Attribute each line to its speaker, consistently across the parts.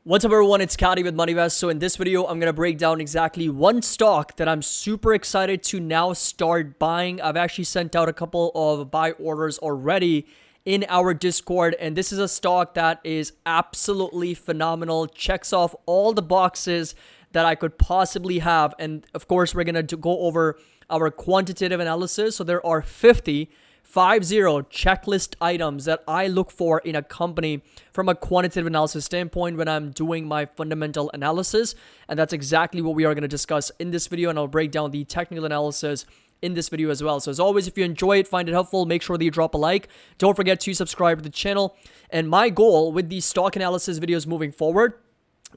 Speaker 1: What's up everyone, it's Caddy with MoneyVest. So in this video, I'm going to break down exactly one stock that I'm super excited to now start buying. I've actually sent out a couple of buy orders already in our Discord, and this is a stock that is absolutely phenomenal, checks off all the boxes that I could possibly have. And of course, we're going to go over our quantitative analysis. So there are 50 checklist items that I look for in a company from a quantitative analysis standpoint when I'm doing my fundamental analysis. And that's exactly what we are going to discuss in this video. And I'll break down the technical analysis in this video as well. So as always, if you enjoy it, find it helpful, make sure that you drop a like. Don't forget to subscribe to the channel. And my goal with these stock analysis videos moving forward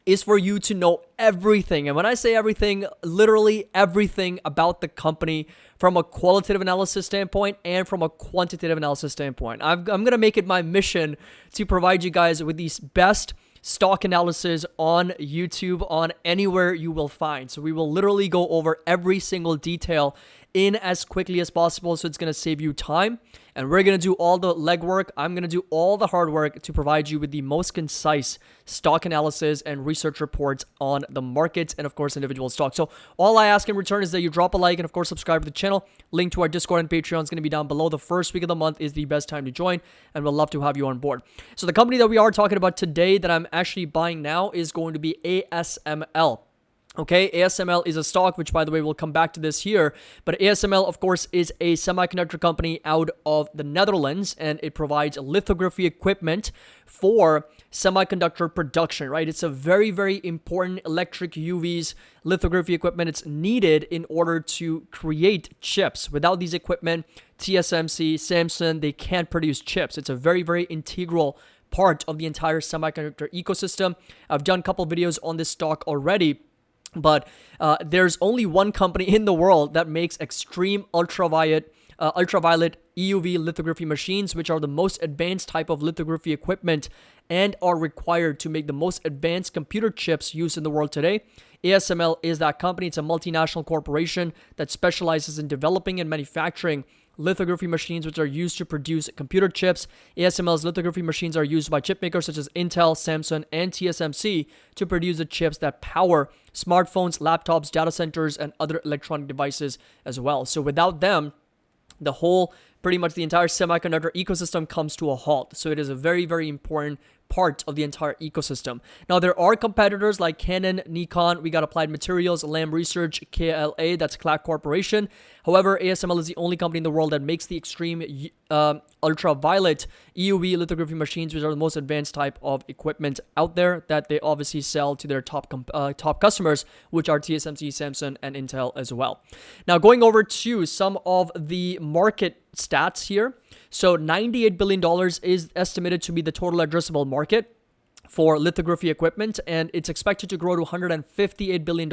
Speaker 1: is for you to know everything. And when I say everything, literally everything about the company from a qualitative analysis standpoint and from a quantitative analysis standpoint. I'm going to make it my mission to provide you guys with these best stock analysis on YouTube, on anywhere you will find. So we will literally go over every single detail in as quickly as possible, so it's going to save you time, and we're going to do all the legwork. I'm going to do all the hard work to provide you with the most concise stock analysis and research reports on the markets and of course individual stocks. So all I ask in return is that you drop a like and of course subscribe to the channel. Link to our Discord and Patreon is going to be down below. The first week of the month is the best time to join, and we'll love to have you on board. So the company that we are talking about today that I'm actually buying now is going to be ASML. Okay, ASML is a stock, which by the way, we'll come back to this here, but ASML, of course, is a semiconductor company out of the Netherlands, and it provides lithography equipment for semiconductor production, right? It's a very, very important electric UVs lithography equipment. It's needed in order to create chips. Without these equipment, TSMC, Samsung, they can't produce chips. It's a very, very integral part of the entire semiconductor ecosystem. I've done a couple videos on this stock already. But there's only one company in the world that makes extreme ultraviolet EUV lithography machines, which are the most advanced type of lithography equipment and are required to make the most advanced computer chips used in the world today. ASML is that company. It's a multinational corporation that specializes in developing and manufacturing lithography machines which are used to produce computer chips. ASML's lithography machines are used by chip makers such as Intel, Samsung, and TSMC to produce the chips that power smartphones, laptops, data centers, and other electronic devices as well. So without them, pretty much the entire semiconductor ecosystem comes to a halt. So it is a very, very important part of the entire ecosystem. Now, there are competitors like Canon, Nikon, we got Applied Materials, Lam Research, KLA, that's Clark Corporation. However, ASML is the only company in the world that makes the extreme ultraviolet EUV lithography machines, which are the most advanced type of equipment out there that they obviously sell to their top customers, which are TSMC, Samsung, and Intel as well. Now, going over to some of the market stats here. So $98 billion is estimated to be the total addressable market for lithography equipment, and it's expected to grow to $158 billion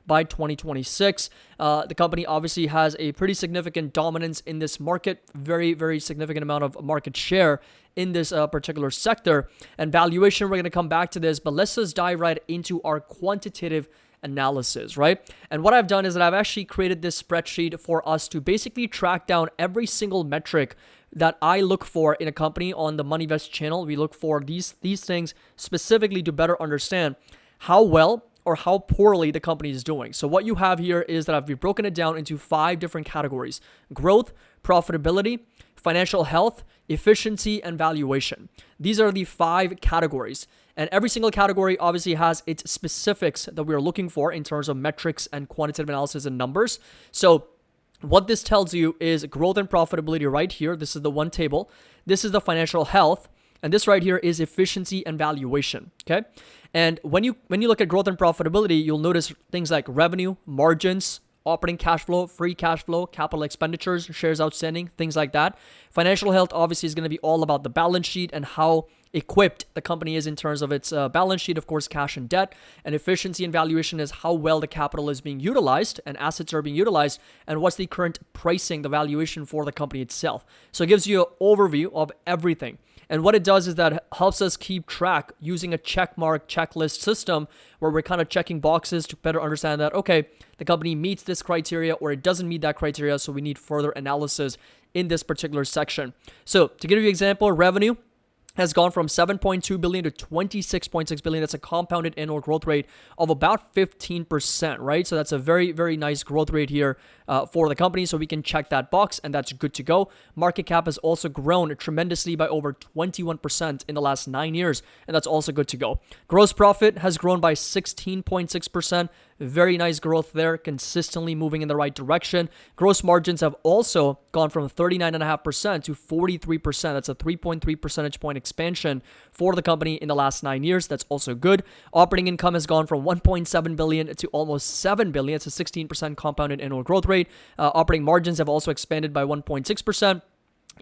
Speaker 1: by 2026. The company obviously has a pretty significant dominance in this market, very, very significant amount of market share in this particular sector. And valuation, we're going to come back to this, but let's just dive right into our quantitative analysis, right? And what I've done is that I've actually created this spreadsheet for us to basically track down every single metric that I look for in a company on the MoneyVest channel. We look for these things specifically to better understand how well or how poorly the company is doing. So what you have here is that I've broken it down into 5 different categories: growth, profitability, financial health, efficiency, and valuation. These are the 5 categories. And every single category obviously has its specifics that we're looking for in terms of metrics and quantitative analysis and numbers. So what this tells you is growth and profitability right here. This is the one table. This is the financial health. And this right here is efficiency and valuation. Okay. And when you look at growth and profitability, you'll notice things like revenue, margins, operating cash flow, free cash flow, capital expenditures, shares outstanding, things like that. Financial health obviously is going to be all about the balance sheet and how equipped the company is in terms of its balance sheet, of course, cash and debt. And efficiency and valuation is how well the capital is being utilized and assets are being utilized, and what's the current pricing, the valuation for the company itself. So it gives you an overview of everything. And what it does is that it helps us keep track using a checkmark checklist system where we're kind of checking boxes to better understand that, okay, the company meets this criteria or it doesn't meet that criteria, so we need further analysis in this particular section. So to give you an example, revenue, has gone from 7.2 billion to 26.6 billion. That's a compounded annual growth rate of about 15%, right? So that's a very, very nice growth rate here for the company. So we can check that box, and that's good to go. Market cap has also grown tremendously by over 21% in the last 9 years, and that's also good to go. Gross profit has grown by 16.6%. Very nice growth there, consistently moving in the right direction. Gross margins have also gone from 39.5% to 43%. That's a 3.3 percentage point expansion for the company in the last 9 years. That's also good. Operating income has gone from 1.7 billion to almost 7 billion. It's a 16% compounded annual growth rate. Operating margins have also expanded by 1.6%.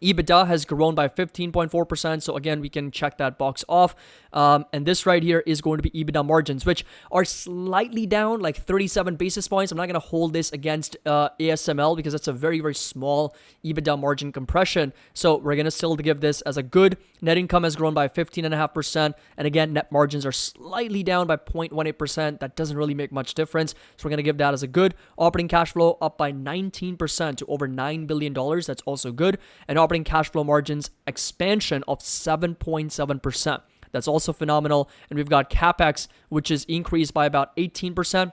Speaker 1: EBITDA has grown by 15.4%. So again, we can check that box off. And this right here is going to be EBITDA margins, which are slightly down, like 37 basis points. I'm not going to hold this against ASML because that's a very, very small EBITDA margin compression. So we're going to still give this as a good. Net income has grown by 15.5%. And again, net margins are slightly down by 0.18%. That doesn't really make much difference. So we're going to give that as a good. Operating cash flow up by 19% to over $9 billion. That's also good. And operating cash flow margins expansion of 7.7%. That's also phenomenal. And we've got CapEx, which is increased by about 18%.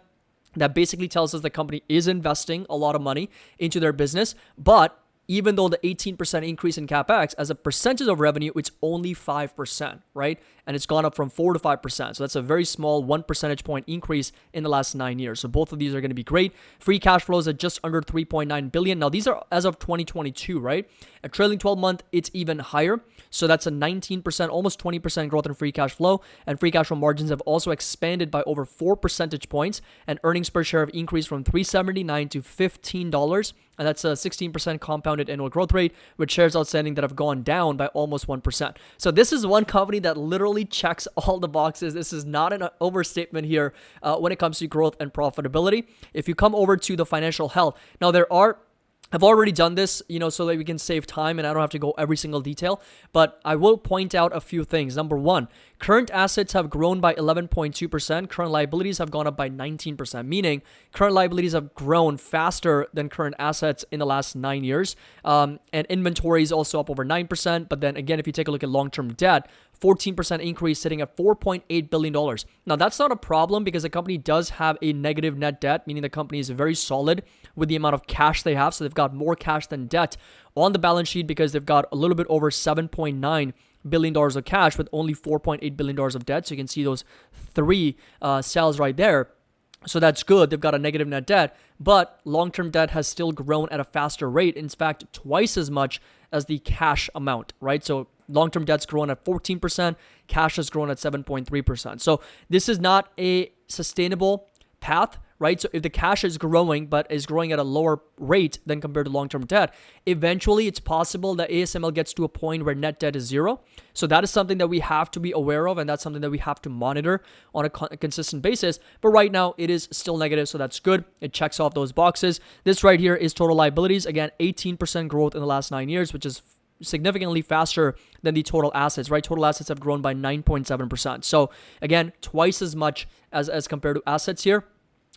Speaker 1: That basically tells us the company is investing a lot of money into their business, but even though the 18% increase in CapEx, as a percentage of revenue, it's only 5%, right? And it's gone up from 4 to 5%. So that's a very small 1 percentage point increase in the last 9 years. So both of these are going to be great. Free cash flows at just under 3.9 billion. Now, these are as of 2022, right? A trailing 12 month, it's even higher. So that's a 19%, almost 20% growth in free cash flow. And free cash flow margins have also expanded by over 4 percentage points. And earnings per share have increased from $3.79 to $15. And that's a 16% compounded annual growth rate, with shares outstanding that have gone down by almost 1%. So this is one company that literally checks all the boxes. This is not an overstatement here when it comes to growth and profitability. If you come over to the financial health, now I've already done this, so that we can save time and I don't have to go every single detail, but I will point out a few things. Number one, current assets have grown by 11.2%. Current liabilities have gone up by 19%, meaning current liabilities have grown faster than current assets in the last 9 years. And inventory is also up over 9%. But then again, if you take a look at long-term debt, 14% increase, sitting at $4.8 billion. Now, that's not a problem because the company does have a negative net debt, meaning the company is very solid with the amount of cash they have. So they've got more cash than debt on the balance sheet because they've got a little bit over $7.9 billion of cash with only $4.8 billion of debt. So you can see those three cells right there. So that's good. They've got a negative net debt, but long-term debt has still grown at a faster rate. In fact, twice as much as the cash amount, right? So long-term debt's grown at 14%, cash has grown at 7.3%. So this is not a sustainable path, right? So if the cash is growing, but is growing at a lower rate than compared to long-term debt, eventually it's possible that ASML gets to a point where net debt is zero. So that is something that we have to be aware of, and that's something that we have to monitor on a consistent basis. But right now it is still negative, so that's good. It checks off those boxes. This right here is total liabilities. Again, 18% growth in the last 9 years, which is significantly faster than the total assets, right? Total assets have grown by 9.7%. So again, twice as much as compared to assets here.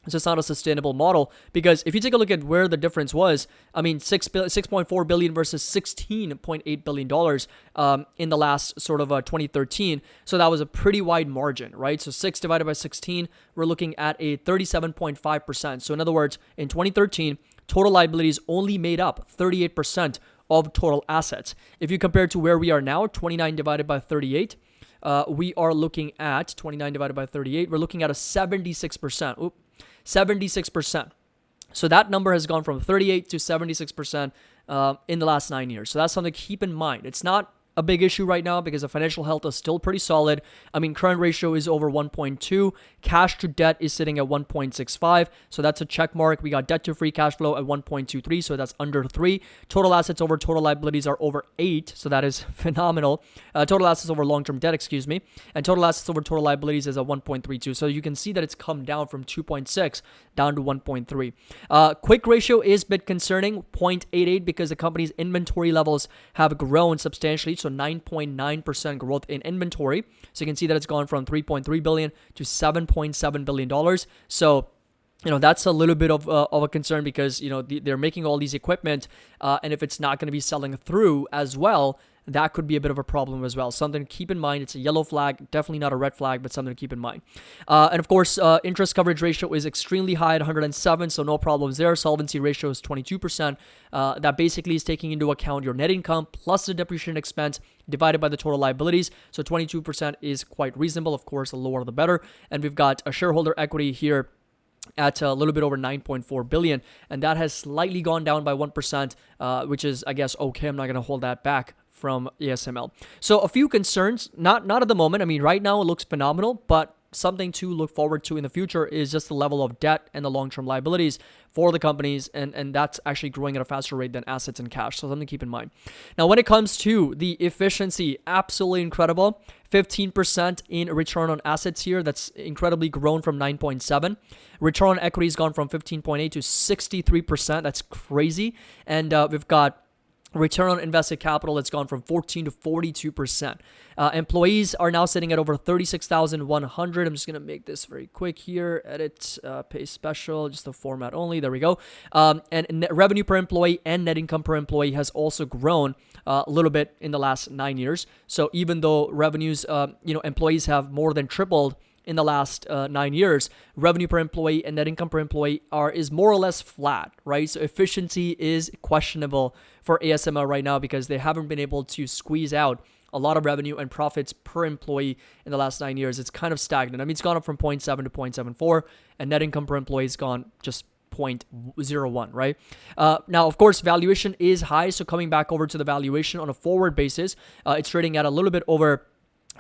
Speaker 1: It's just not a sustainable model, because if you take a look at where the difference was, I mean, 6.4 billion versus $16.8 billion in the last sort of 2013. So that was a pretty wide margin, right? So 6 divided by 16, we're looking at a 37.5%. So in other words, in 2013, total liabilities only made up 38% of total assets. If you compare to where we are now, 29 divided by 38, we are looking at 29 divided by 38. We're looking at a 76%. 76%. So that number has gone from 38 to 76% in the last 9 years. So that's something to keep in mind. It's not a big issue right now because the financial health is still pretty solid. I mean, current ratio is over 1.2. Cash to debt is sitting at 1.65. So that's a check mark. We got debt to free cash flow at 1.23. So that's under 3. Total assets over total liabilities are over 8. So that is phenomenal. Total assets over long-term debt, excuse me. And total assets over total liabilities is at 1.32. So you can see that it's come down from 2.6 down to 1.3. Quick ratio is a bit concerning, 0.88, because the company's inventory levels have grown substantially. So 9.9% growth in inventory. So you can see that it's gone from 3.3 billion to 7.7 billion dollars. So that's a little bit of a concern because they're making all these equipment, and if it's not going to be selling through as well, that could be a bit of a problem as well. Something to keep in mind. It's a yellow flag, definitely not a red flag, but something to keep in mind. And of course, interest coverage ratio is extremely high at 107, so no problems there. Solvency ratio is 22%. That basically is taking into account your net income plus the depreciation expense divided by the total liabilities. So 22% is quite reasonable. Of course, the lower the better. And we've got a shareholder equity here at a little bit over 9.4 billion, and that has slightly gone down by 1%, which is, I guess, okay. I'm not going to hold that back from ASML. So a few concerns, not at the moment. I mean, right now it looks phenomenal, but something to look forward to in the future is just the level of debt and the long-term liabilities for the companies, and that's actually growing at a faster rate than assets and cash. So something to keep in mind. Now, when it comes to the efficiency, absolutely incredible. 15% in return on assets here. That's incredibly grown from 9.7. Return on equity has gone from 15.8 to 63%. That's crazy. And we've got return on invested capital that's gone from 14 to 42%. Employees are now sitting at over 36,100. I'm just going to make this very quick here. Edit, pay special, just the format only. There we go. And net revenue per employee and net income per employee has also grown a little bit in the last 9 years. So even though revenues, employees have more than tripled in the last 9 years, revenue per employee and net income per employee is more or less flat, right? So efficiency is questionable for ASML right now because they haven't been able to squeeze out a lot of revenue and profits per employee in the last 9 years. It's kind of stagnant. I mean, it's gone up from 0.7 to 0.74, and net income per employee has gone just 0.01, right? Now, of course, valuation is high. So coming back over to the valuation on a forward basis, it's trading at a little bit over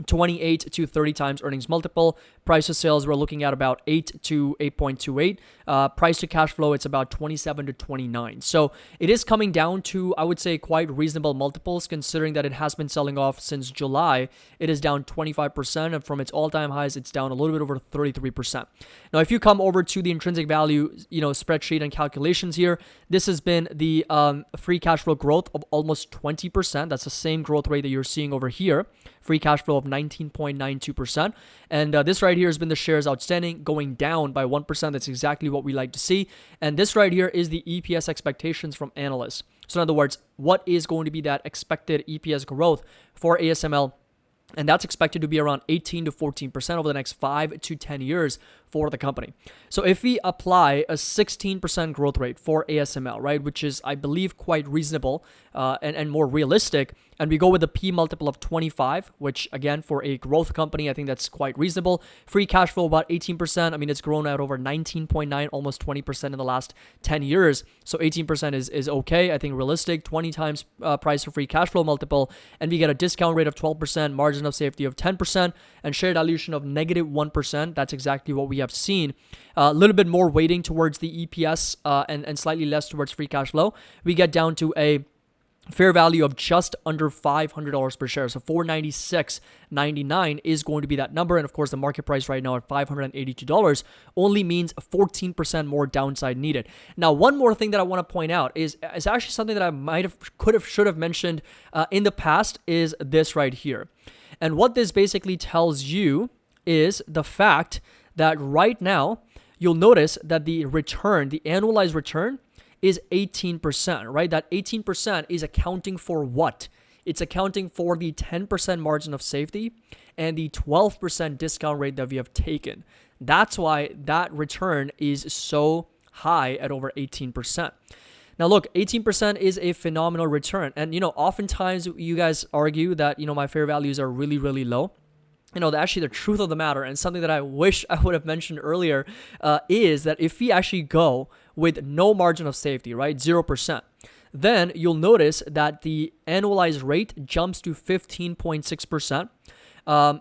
Speaker 1: 28 to 30 times earnings multiple. Price to sales, we're looking at about 8 to 8.28. Price to cash flow, it's about 27 to 29. So it is coming down to, I would say, quite reasonable multiples considering that it has been selling off since July. It is down 25%, and from its all-time highs, it's down a little bit over 33%. Now, if you come over to the intrinsic value, spreadsheet and calculations here, this has been the free cash flow growth of almost 20%. That's the same growth rate that you're seeing over here. Free cash flow of 19.92%. And this right here has been the shares outstanding going down by 1%. That's exactly what we like to see. And this right here is the EPS expectations from analysts. So in other words, what is going to be that expected EPS growth for ASML? And that's expected to be around 18 to 14% over the next 5 to 10 years for the company. So if we apply a 16% growth rate for ASML, right, which is, I believe, quite reasonable and more realistic, and we go with a P multiple of 25, which again, for a growth company, I think that's quite reasonable. Free cash flow about 18%. I mean, it's grown out over 19.9, almost 20% in the last 10 years. So 18% is okay. I think realistic. 20 times price for free cash flow multiple, and we get a discount rate of 12%, margin of safety of 10%, and share dilution of negative 1%. That's exactly what we have seen. A little bit more weighting towards the EPS and slightly less towards free cash flow. We get down to a fair value of just under $500 per share. So $496.99 is going to be that number. And of course, the market price right now at $582 only means 14% more downside needed. Now, one more thing that I want to point out is actually something that I should have mentioned in the past is this right here. And what this basically tells you is the fact that right now, you'll notice that the annualized return is 18%, right? That 18% is accounting for what? It's accounting for the 10% margin of safety and the 12% discount rate that we have taken. That's why that return is so high at over 18%. Now, look, 18% is a phenomenal return. And, oftentimes you guys argue that, my fair values are really, really low. Actually the truth of the matter, and something that I wish I would have mentioned earlier, is that if we actually go with no margin of safety, right, 0%, then you'll notice that the annualized rate jumps to 15.6%,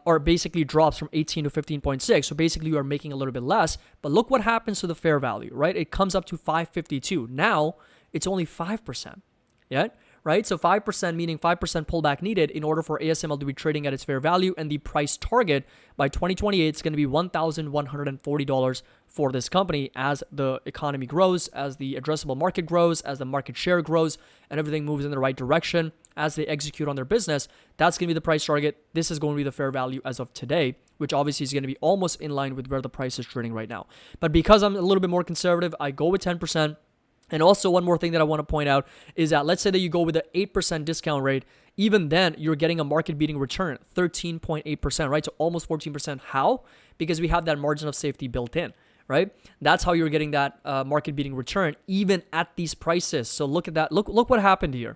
Speaker 1: or basically drops from 18 to 15.6. So basically you are making a little bit less, but look what happens to the fair value, right? It comes up to 552. Now it's only 5%, yeah? Right? So 5%, meaning 5% pullback needed in order for ASML to be trading at its fair value, and the price target by 2028 is going to be $1,140 for this company as the economy grows, as the addressable market grows, as the market share grows, and everything moves in the right direction as they execute on their business. That's going to be the price target. This is going to be the fair value as of today, which obviously is going to be almost in line with where the price is trading right now. But because I'm a little bit more conservative, I go with 10%. And also one more thing that I want to point out is that let's say that you go with an 8% discount rate, even then you're getting a market beating return, 13.8%, right? So almost 14%. How? Because we have that margin of safety built in, right? That's how you're getting that market beating return even at these prices. So look at that. Look what happened here.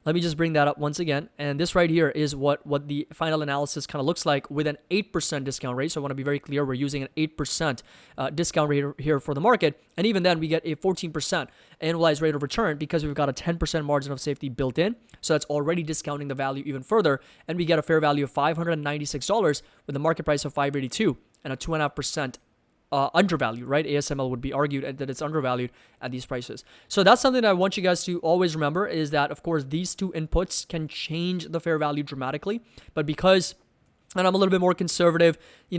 Speaker 1: Let me just bring that up once again. And this right here is what the final analysis kind of looks like with an 8% discount rate. So I want to be very clear. We're using an 8% discount rate here for the market. And even then, we get a 14% annualized rate of return because we've got a 10% margin of safety built in. So that's already discounting the value even further. And we get a fair value of $596 with a market price of $582 and a 2.5% undervalued, right? ASML would be argued that it's undervalued at these prices. So that's something that I want you guys to always remember is that, of course, these two inputs can change the fair value dramatically. But because, and I'm a little bit more conservative,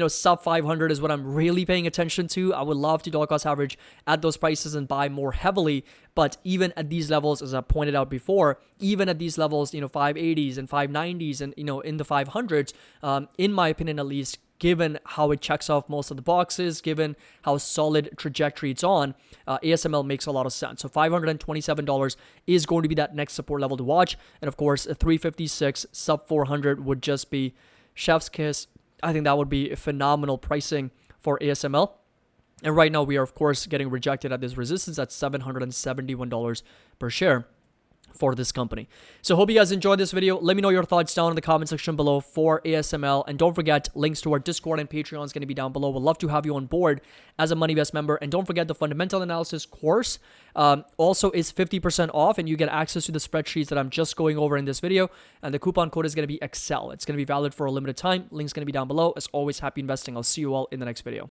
Speaker 1: sub 500 is what I'm really paying attention to. I would love to dollar cost average at those prices and buy more heavily. But even at these levels, as I pointed out before, even at these levels, 580s and 590s and, in the 500s, in my opinion, at least, given how it checks off most of the boxes, given how solid trajectory it's on, ASML makes a lot of sense. So $527 is going to be that next support level to watch. And of course, a 356 sub 400 would just be chef's kiss. I think that would be phenomenal pricing for ASML. And right now we are, of course, getting rejected at this resistance at $771 per share for this company. So hope you guys enjoyed this video. Let me know your thoughts down in the comment section below for ASML. And don't forget, links to our Discord and Patreon is going to be down below. We'd love to have you on board as a MoneyVest member. And don't forget the fundamental analysis course also is 50% off, and you get access to the spreadsheets that I'm just going over in this video. And the coupon code is going to be Excel. It's going to be valid for a limited time. Link's going to be down below. As always, happy investing. I'll see you all in the next video.